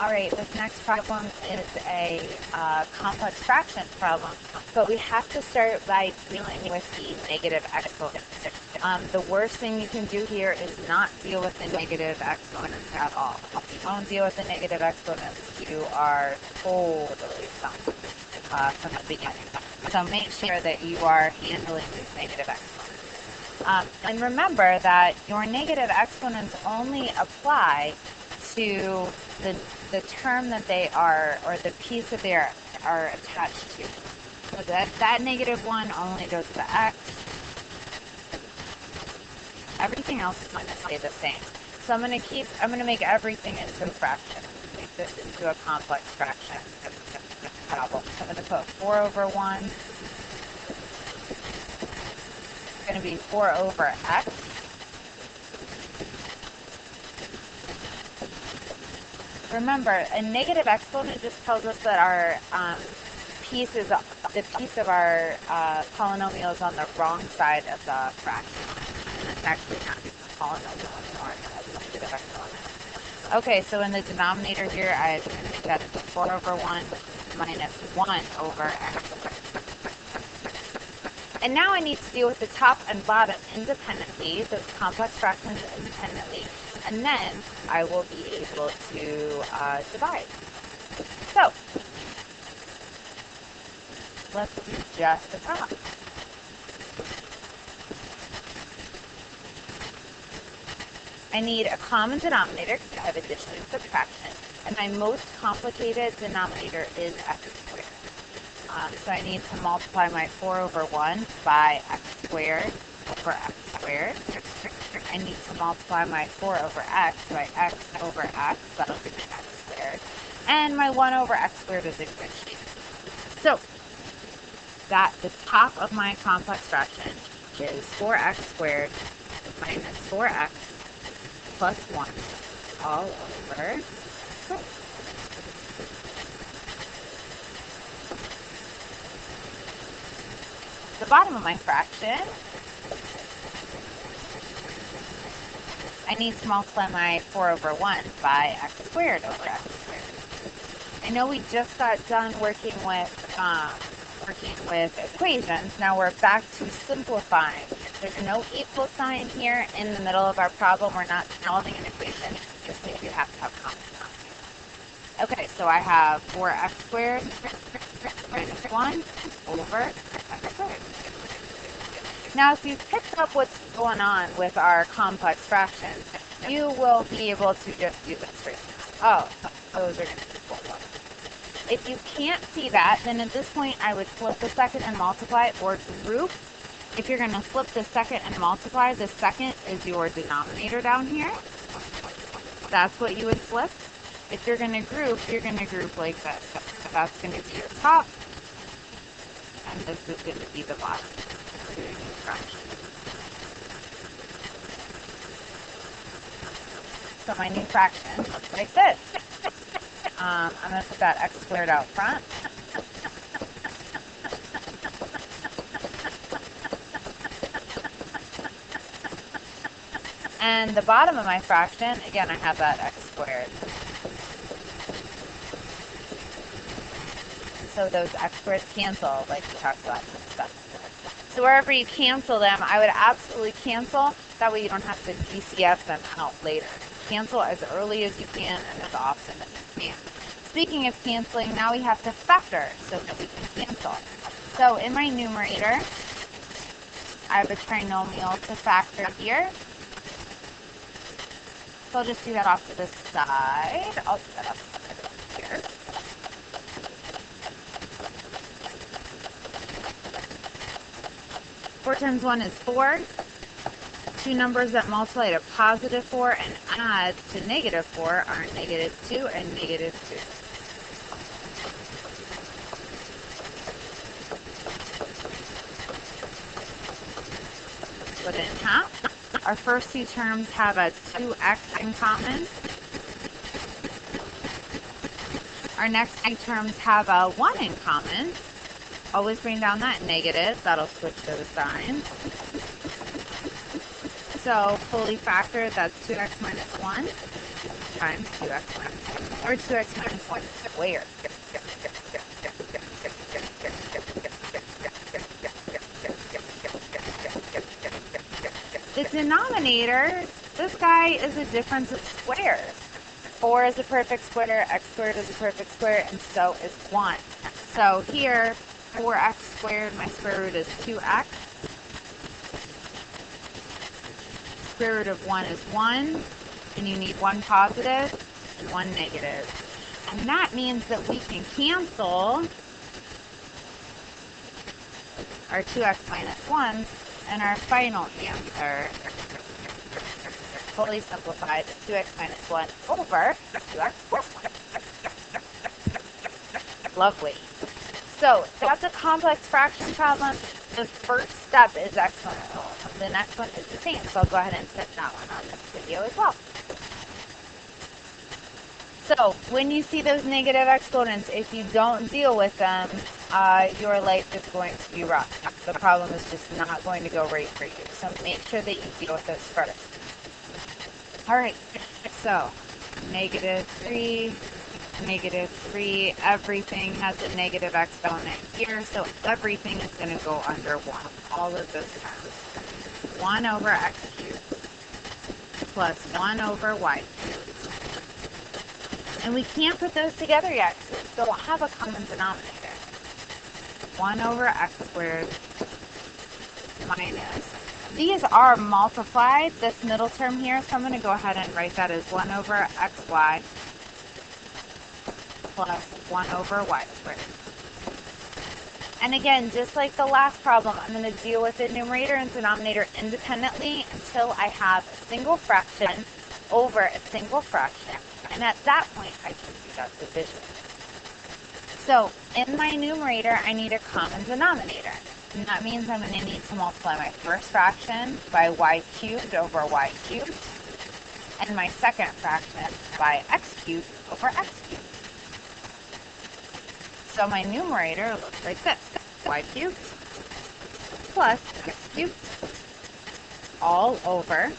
Alright, this next problem is a complex fraction problem, but we have to start by dealing with the negative exponents. The worst thing you can do here is not deal with the negative exponents at all. If you don't deal with the negative exponents, you are totally stumped from the beginning. So make sure that you are handling these negative exponents. And remember that your negative exponents only apply to the term that they are, or the piece that they are attached to. So that negative one only goes to x. Everything else is going to stay the same. So I'm going to make everything into a fraction. Make this into a complex fraction problem. So I'm going to put 4 over 1. It's going to be 4 over x. Remember, a negative exponent just tells us that our the piece of our polynomial is on the wrong side of the fraction. And it's actually not a polynomial anymore. It's a negative exponent. Okay, so in the denominator here, I've got 4 over 1 minus 1 over x. And now I need to deal with the top and bottom independently, those complex fractions independently. And then I will be able to divide. So, let's do just the top. I need a common denominator because I have addition and subtraction. And my most complicated denominator is x squared. So I need to multiply my 4 over 1 by x squared over x squared. I need to multiply my 4 over x by x over x, that'll give me x squared. And my 1 over x squared is in good shape. So, that the top of my complex fraction is 4x squared minus 4x plus 1 all over 6. The bottom of my fraction, I need to multiply my 4 over 1 by x squared over x squared. I know we just got done working with equations. Now we're back to simplifying. There's no equal sign here in the middle of our problem. We're not solving an equation. Just means you have to have common denominator. Okay, so I have 4x squared minus 1 over x squared. Now, if you've picked up what's going on with our complex fractions, you will be able to just do this right now. Oh, those are going to be equal. If you can't see that, then at this point I would flip the second and multiply, or group. If you're going to flip the second and multiply, the second is your denominator down here. That's what you would flip. If you're going to group, you're going to group like this. That's going to be your top, and this is going to be the bottom. So my new fraction looks like this. I'm going to put that x squared out front. And the bottom of my fraction, again, I have that x squared. So those x squareds cancel, like we talked about in stuff. So wherever you cancel them, I would absolutely cancel. That way you don't have to DCF them out later. Cancel as early as you can and as often as you can. Speaking of canceling, now we have to factor so that we can cancel. So in my numerator, I have a trinomial to factor here. So I'll just do that off to the side. I'll do that off to the side here. 4 times 1 is 4. Two numbers that multiply to positive 4 and add to negative 4 are negative 2 and negative 2. Split it in half. Our first two terms have a 2x in common. Our next two terms have a 1 in common. Always bring down that negative. That'll switch those signs. So fully factored, that's 2x minus 1. times 2x minus 1, or 2x minus 1 squared. The denominator, this guy is a difference of squares. 4 is a perfect square, x squared is a perfect square, and so is 1. So here, 4x squared, my square root is 2x. Square root of 1 is 1, and you need 1 positive, 1 negative. And that means that we can cancel our 2x minus 1, and our final answer, fully simplified, is 2x minus 1 over 2x plus 1. Lovely. So that's a complex fraction problem. The first step is exponential. The next one is the same, so I'll go ahead and set that one on this video as well. So when you see those negative exponents, if you don't deal with them, your life is going to be rough. The problem is just not going to go right for you. So make sure that you deal with those first. Alright, so negative 3, everything has a negative exponent here, so everything is going to go under 1. All of those terms. 1 over x cubed plus 1 over y cubed. And we can't put those together yet, so we still don't have a common denominator. 1 over x squared minus. These are multiplied, this middle term here, so I'm going to go ahead and write that as 1 over xy plus 1 over y squared. And again, just like the last problem, I'm going to deal with the numerator and denominator independently until I have a single fraction over a single fraction. And at that point, I can do that division. So in my numerator, I need a common denominator. And that means I'm going to need to multiply my first fraction by y cubed over y cubed, and my second fraction by x cubed over x cubed. So my numerator looks like this. Y cubed plus x cubed all over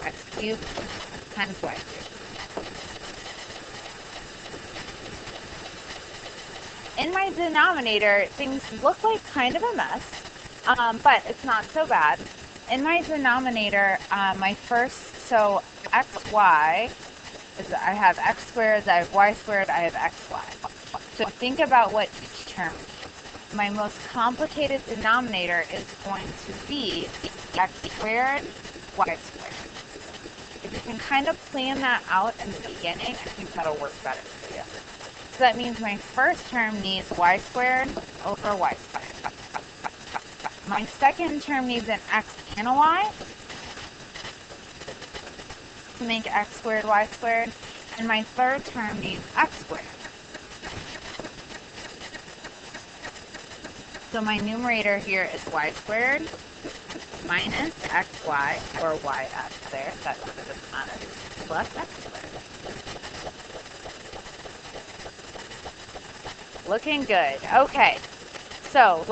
x cubed times y cubed. In my denominator, things look like kind of a mess, but it's not so bad. In my denominator, my first, so xy, I have x squared, I have y squared, I have xy. So think about what each term means. My most complicated denominator is going to be x squared, y squared. If you can kind of plan that out in the beginning, I think that'll work better for you. So that means my first term needs y squared over y squared. My second term needs an x and a y to make x squared, y squared. And my third term needs x squared. So my numerator here is y squared minus xy, or yx there, that's what it doesn't matter, plus x squared. Looking good. Okay, so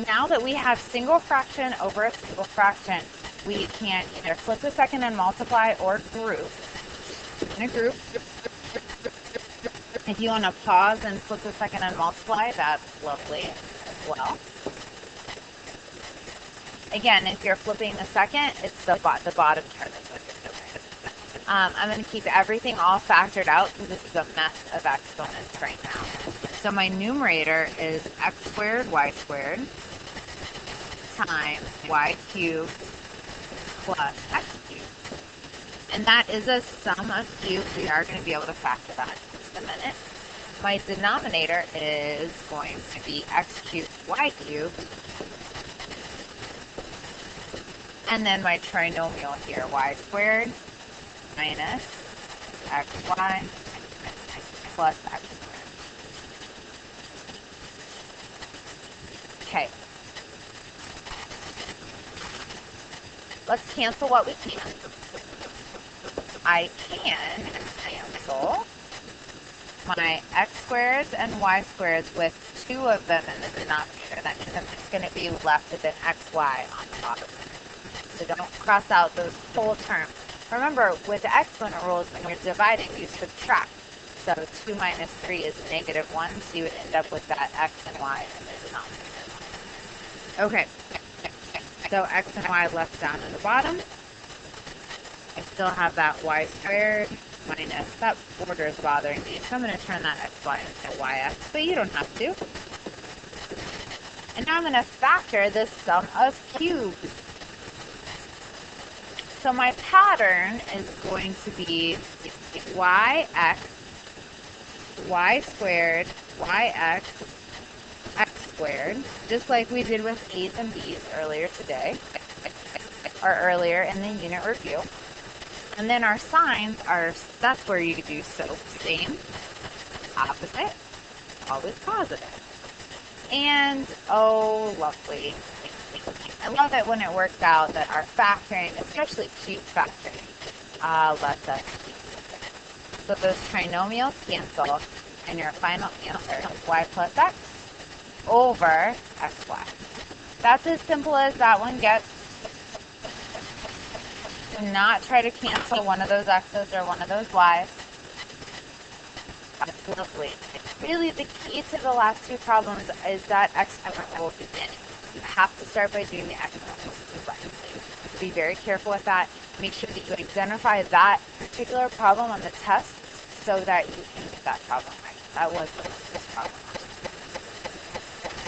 now that we have single fraction over a single fraction, we can either flip a second and multiply or group. In a group, if you want to pause and flip a second and multiply, that's lovely as well. Again, if you're flipping the second, it's the bottom term is what you're doing. I'm going to keep everything all factored out because this is a mess of exponents right now. So my numerator is x squared, y squared times y cubed plus x cubed. And that is a sum of cubes. We are going to be able to factor that in just a minute. My denominator is going to be x cubed, y cubed. And then my trinomial here, y squared minus xy plus x squared. Okay. Let's cancel what we can. I can cancel my x squareds and y squareds with 2 of them in the denominator. That means I'm just going to be left with an xy on top of it. So don't cross out those whole terms. Remember, with the exponent rules, when you're dividing, you subtract. So 2 minus 3 is -1, so you would end up with that x and y in the denominator. Okay, so x and y left down at the bottom. I still have that y squared minus, that border is bothering me, so I'm going to turn that xy into yx, but you don't have to. And now I'm going to factor this sum of cubes. So my pattern is going to be yx, y squared, yx, x squared, just like we did with a's and b's earlier today, or earlier in the unit review. And then our signs are, that's where you do so, same, opposite, always positive. And, oh, lovely. I love it when it works out that our factoring, especially cube factoring, lets us keep it. So those trinomials cancel, and your final answer is y plus x over xy. That's as simple as that one gets. Do not try to cancel one of those x's or one of those y's. That's lovely. Really, the key to the last two problems is that exponential beginning. You have to start by doing the exponentials correctly. Be very careful with that. Make sure that you identify that particular problem on the test so that you can get that problem right. That was this problem.